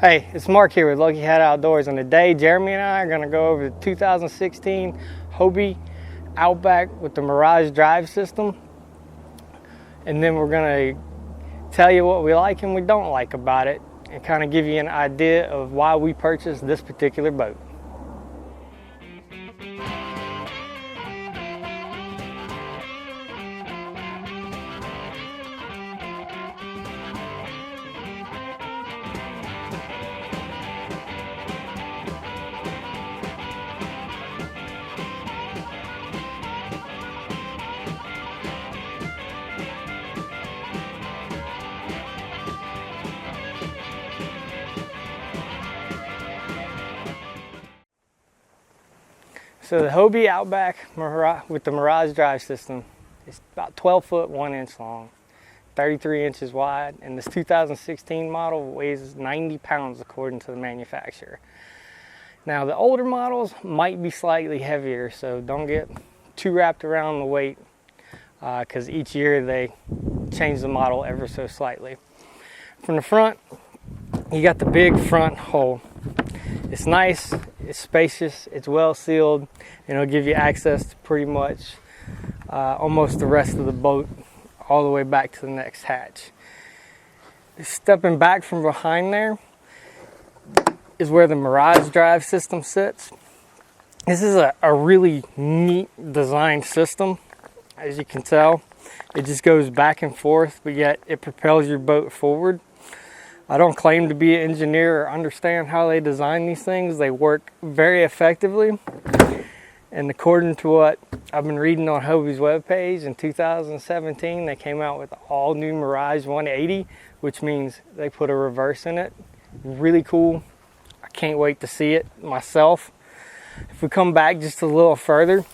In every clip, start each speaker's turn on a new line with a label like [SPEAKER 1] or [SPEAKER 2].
[SPEAKER 1] Hey, it's Mark here with Lucky Hat Outdoors, and today Jeremy and I are going to go over the 2016 Hobie Outback with the Mirage drive system, and then we're going to tell you what we like and we don't like about it and kind of give you an idea of why we purchased this particular boat. So the Hobie Outback with the Mirage drive system is about 12 foot 1 inch long, 33 inches wide, and this 2016 model weighs 90 pounds according to the manufacturer. Now the older models might be slightly heavier, so don't get too wrapped around the weight because each year they change the model ever so slightly. From the front, you got the big front hull. It's nice, it's spacious, it's well sealed, and it'll give you access to pretty much almost the rest of the boat all the way back to the next hatch. Stepping back from behind there is where the Mirage drive system sits. This is a really neat design system. As you can tell, it just goes back and forth, but yet it propels your boat forward. I don't claim to be an engineer or understand how they design these things. They work very effectively. And according to what I've been reading on Hobie's webpage, in 2017, they came out with the all new Mirage 180, which means they put a reverse in it. Really cool. I can't wait to see it myself. If we come back just a little further,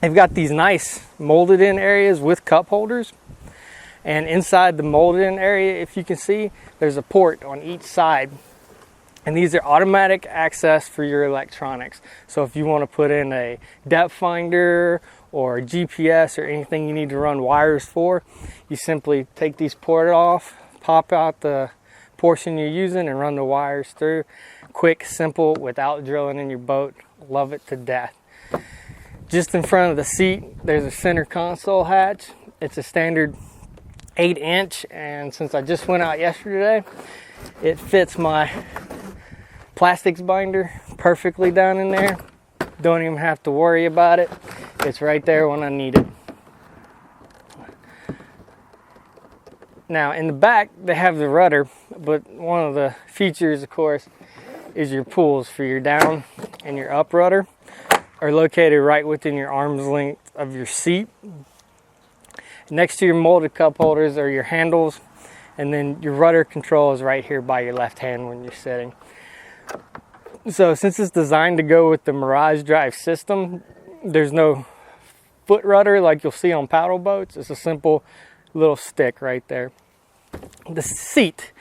[SPEAKER 1] they've got these nice molded in areas with cup holders. And inside the molded in area, if you can see, there's a port on each side. And these are automatic access for your electronics. So if you want to put in a depth finder or GPS or anything you need to run wires for, you simply take these ports off, pop out the portion you're using and run the wires through. Quick, simple, without drilling in your boat. Love it to death. Just in front of the seat, there's a center console hatch. It's a standard 8-inch, and since I just went out yesterday, it fits my plastics binder perfectly down in there. Don't even have to worry about it. It's right there when I need it. Now in the back they have the rudder, but one of the features, of course, is your pulls for your down and your up rudder are located right within your arm's length of your seat. Next to your molded cup holders are your handles, and then your rudder control is right here by your left hand when you're sitting. So since it's designed to go with the Mirage drive system, there's no foot rudder like you'll see on paddle boats. It's a simple little stick right there. The seat.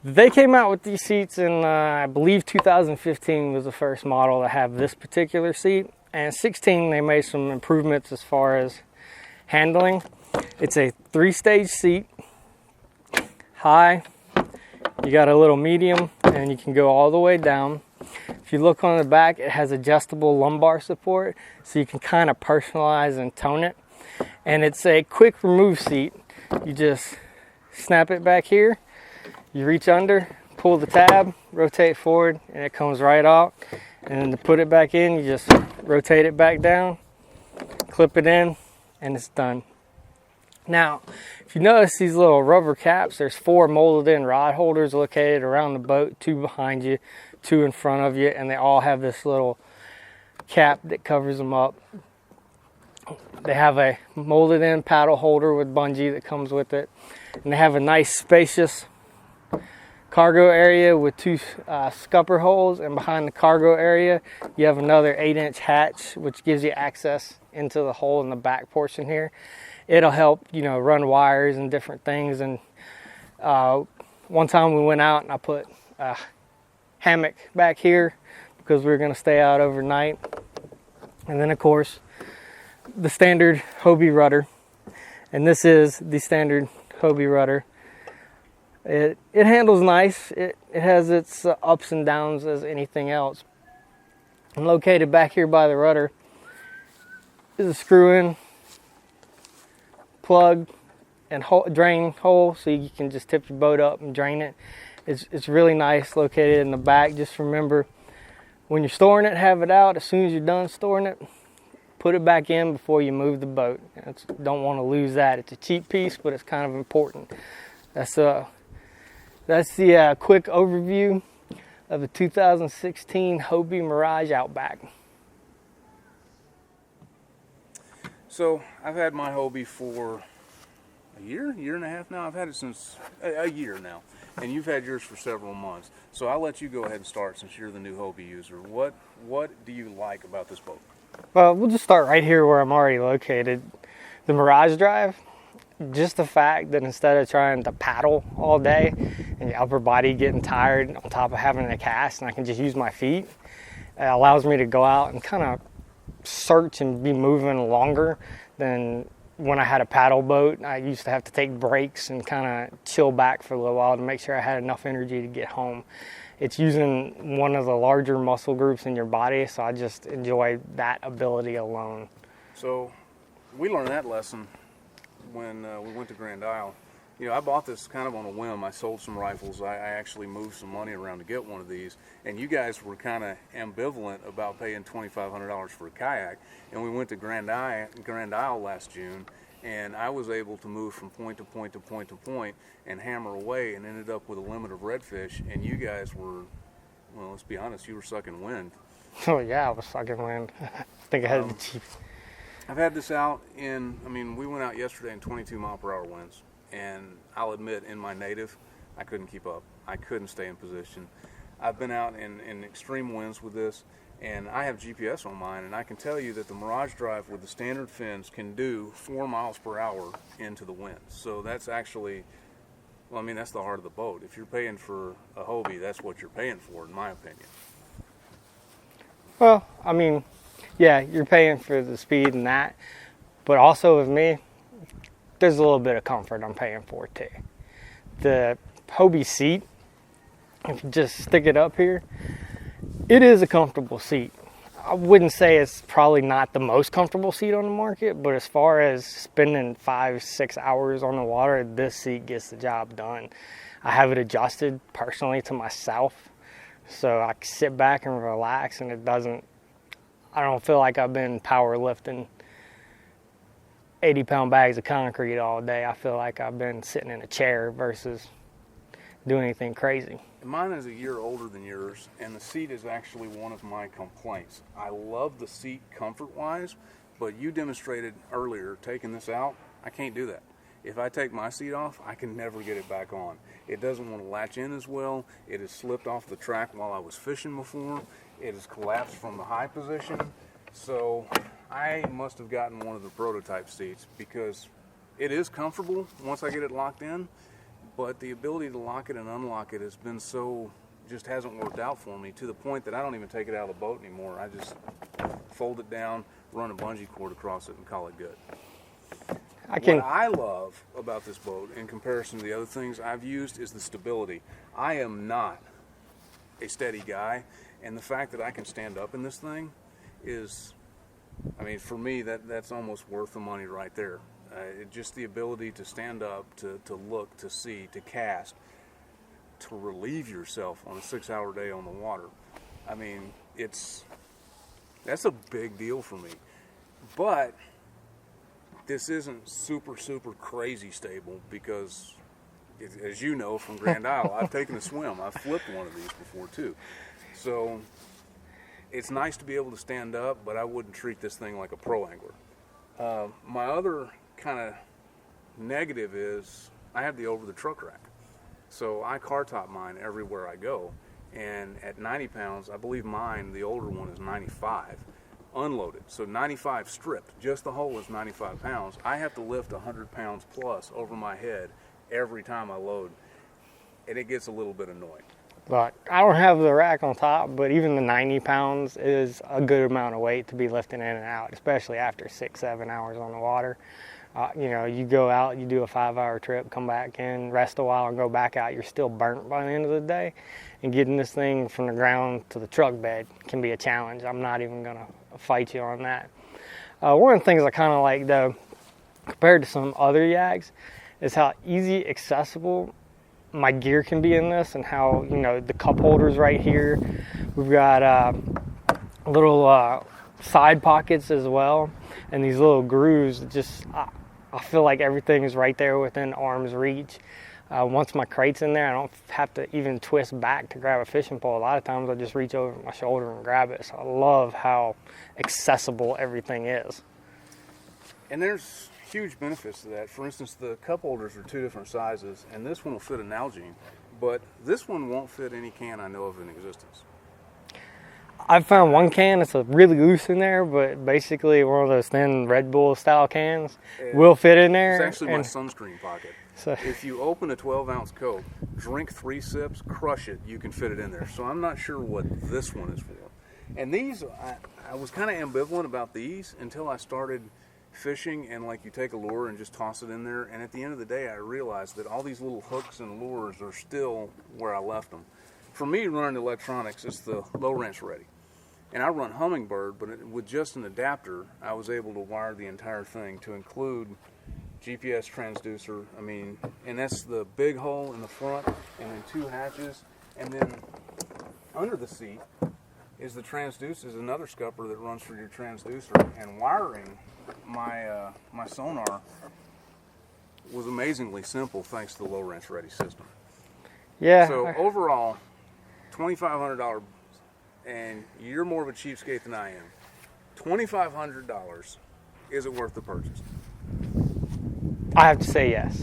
[SPEAKER 1] They came out with these seats in, I believe 2015 was the first model to have this particular seat. And 16 they made some improvements as far as handling. It's a 3-stage seat, high, you got a little medium, and you can go all the way down. If you look on the back, it has adjustable lumbar support, so you can kind of personalize and tone it. And it's a quick remove seat. You just snap it back here, you reach under, pull the tab, rotate forward, and it comes right out. And then to put it back in, you just rotate it back down, clip it in, and it's done. Now, if you notice these little rubber caps, there's 4 molded in rod holders located around the boat, 2 behind you, 2 in front of you, and they all have this little cap that covers them up. They have a molded in paddle holder with bungee that comes with it, and they have a nice spacious cargo area with 2 scupper holes, and behind the cargo area you have another 8-inch hatch which gives you access into the hole in the back portion here. It'll help, you know, run wires and different things. And one time we went out and I put a hammock back here because we were going to stay out overnight. And then of course the standard Hobie rudder, and this is the standard Hobie rudder. It handles nice. It has its ups and downs as anything else. And located back here by the rudder is a screw-in plug and drain hole, so you can just tip your boat up and drain it. It's really nice, located in the back. Just remember, when you're storing it, have it out. As soon as you're done storing it, put it back in before you move the boat. Don't want to lose that. It's a cheap piece, but it's kind of important. That's the quick overview of the 2016 Hobie Mirage Outback.
[SPEAKER 2] So I've had my Hobie for a year and a half now. I've had it since a year now, and you've had yours for several months. So I'll let you go ahead and start, since you're the new Hobie user. What do you like about this boat?
[SPEAKER 1] Well, we'll just start right here where I'm already located. The Mirage Drive, just the fact that instead of trying to paddle all day and your upper body getting tired on top of having a cast, and I can just use my feet, it allows me to go out and kind of search and be moving longer than when I had a paddle boat. I used to have to take breaks and kind of chill back for a little while to make sure I had enough energy to get home. It's using one of the larger muscle groups in your body, so I just enjoy that ability alone.
[SPEAKER 2] So we learned that lesson when we went to Grand Isle. You know, I bought this kind of on a whim. I sold some rifles. I actually moved some money around to get one of these, and you guys were kind of ambivalent about paying $2,500 for a kayak. And we went to Grand Isle last June, and I was able to move from point to point to point to point and hammer away, and ended up with a limit of redfish. And you guys were, well, let's be honest, you were sucking wind.
[SPEAKER 1] Oh yeah, I was sucking wind. I think I had the cheap.
[SPEAKER 2] I've had this out we went out yesterday in 22 mile per hour winds, and I'll admit, in my native, I couldn't keep up. I couldn't stay in position. I've been out in extreme winds with this, and I have GPS on mine, and I can tell you that the Mirage Drive with the standard fins can do 4 miles per hour into the wind. So that's actually, well, I mean, that's the heart of the boat. If you're paying for a Hobie, that's what you're paying for, in my opinion.
[SPEAKER 1] Well, I mean, yeah, you're paying for the speed and that, but also with me, there's a little bit of comfort I'm paying for too. The Hobie seat, if you just stick it up here, it is a comfortable seat. I wouldn't say it's probably not the most comfortable seat on the market, but as far as spending 5-6 hours on the water, this seat gets the job done. I have it adjusted personally to myself, so I can sit back and relax, and I don't feel like I've been powerlifting 80-pound bags of concrete all day. I feel like I've been sitting in a chair versus doing anything crazy.
[SPEAKER 2] Mine is a year older than yours, and the seat is actually one of my complaints. I love the seat comfort-wise, but you demonstrated earlier taking this out. I can't do that. If I take my seat off, I can never get it back on. It doesn't want to latch in as well. It has slipped off the track while I was fishing before. It has collapsed from the high position. So I must have gotten one of the prototype seats, because it is comfortable once I get it locked in, but the ability to lock it and unlock it has been just hasn't worked out for me, to the point that I don't even take it out of the boat anymore. I just fold it down, run a bungee cord across it, and call it good. What I love about this boat, in comparison to the other things I've used, is the stability. I am not a steady guy, and the fact that I can stand up in this thing is, I mean, for me, that's almost worth the money right there. Just the ability to stand up, to look, to see, to cast, to relieve yourself on a 6-hour day on the water. I mean, that's a big deal for me. But this isn't super, super crazy stable, because, as you know from Grand Isle, I've taken a swim. I've flipped one of these before too. So it's nice to be able to stand up, but I wouldn't treat this thing like a pro angler. My other kind of negative is I have the over the truck rack. So I car top mine everywhere I go. And at 90 pounds, I believe mine, the older one, is 95, unloaded. So 95 stripped, just the hull is 95 pounds. I have to lift 100 pounds plus over my head every time I load. And it gets a little bit annoying.
[SPEAKER 1] But I don't have the rack on top, but even the 90 pounds is a good amount of weight to be lifting in and out, especially after 6-7 hours on the water. You know, you go out, you do a 5-hour trip, come back in, rest a while, and go back out. You're still burnt by the end of the day. And getting this thing from the ground to the truck bed can be a challenge. I'm not even going to fight you on that. One of the things I kind of like, though, compared to some other yaks, is how easy accessible my gear can be in this, and how, you know, the cup holders right here. We've got little side pockets as well, and these little grooves. Just I feel like everything is right there within arm's reach. Once my crate's in there, I don't have to even twist back to grab a fishing pole. A lot of times I just reach over my shoulder and grab it. So I love how accessible everything is.
[SPEAKER 2] And there's huge benefits to that. For instance, the cup holders are 2 different sizes, and this one will fit an Nalgene, but this one won't fit any can I know of in existence.
[SPEAKER 1] I've found one can that's really loose in there, but basically one of those thin Red Bull style cans will fit in there.
[SPEAKER 2] It's actually my sunscreen pocket. So if you open a 12-ounce Coke, drink 3 sips, crush it, you can fit it in there. So I'm not sure what this one is for. And these, I was kind of ambivalent about these until I started fishing, and like you take a lure and just toss it in there, and at the end of the day I realized that all these little hooks and lures are still where I left them. For me, running electronics, it's the low wrench ready. And I run Hummingbird, but with just an adapter, I was able to wire the entire thing to include GPS transducer. I mean, and that's the big hole in the front, and then 2 hatches, and then under the seat is the transducer, is another scupper that runs for your transducer. And wiring my my sonar was amazingly simple thanks to the low wrench ready system.
[SPEAKER 1] Yeah.
[SPEAKER 2] So overall, $2,500, and you're more of a cheapskate than I am. $2,500, is it worth the purchase?
[SPEAKER 1] I have to say yes.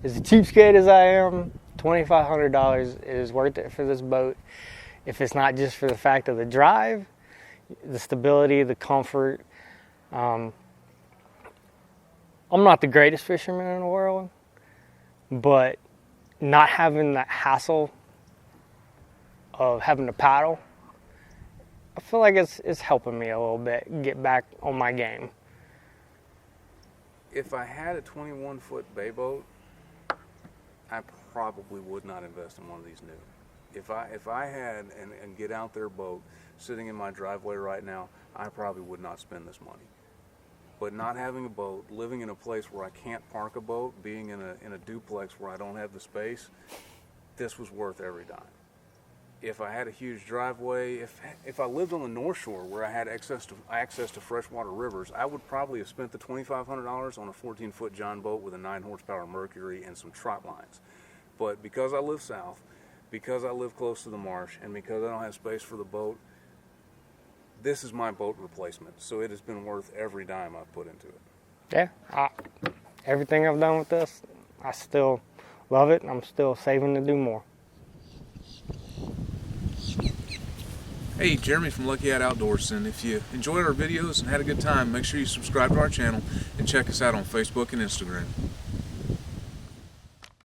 [SPEAKER 1] As a cheapskate as I am, $2,500 is worth it for this boat. If it's not just for the fact of the drive, the stability, the comfort. I'm not the greatest fisherman in the world, but not having that hassle of having to paddle, I feel like it's helping me a little bit get back on my game.
[SPEAKER 2] If I had a 21-foot bay boat, I probably would not invest in one of these new. If I had and get out there boat sitting in my driveway right now, I probably would not spend this money. But not having a boat, living in a place where I can't park a boat, being in a duplex where I don't have the space, this was worth every dime. If I had a huge driveway, if I lived on the North Shore where I had access to freshwater rivers, I would probably have spent the $2,500 on a 14-foot John boat with a 9-horsepower Mercury and some trot lines. But because I live south, because I live close to the marsh, and because I don't have space for the boat, this is my boat replacement. So it has been worth every dime I've put into it.
[SPEAKER 1] Yeah, everything I've done with this, I still love it, and I'm still saving to do more.
[SPEAKER 3] Hey, Jeremy from Lucky Hat Outdoors, and if you enjoyed our videos and had a good time, make sure you subscribe to our channel and check us out on Facebook and Instagram.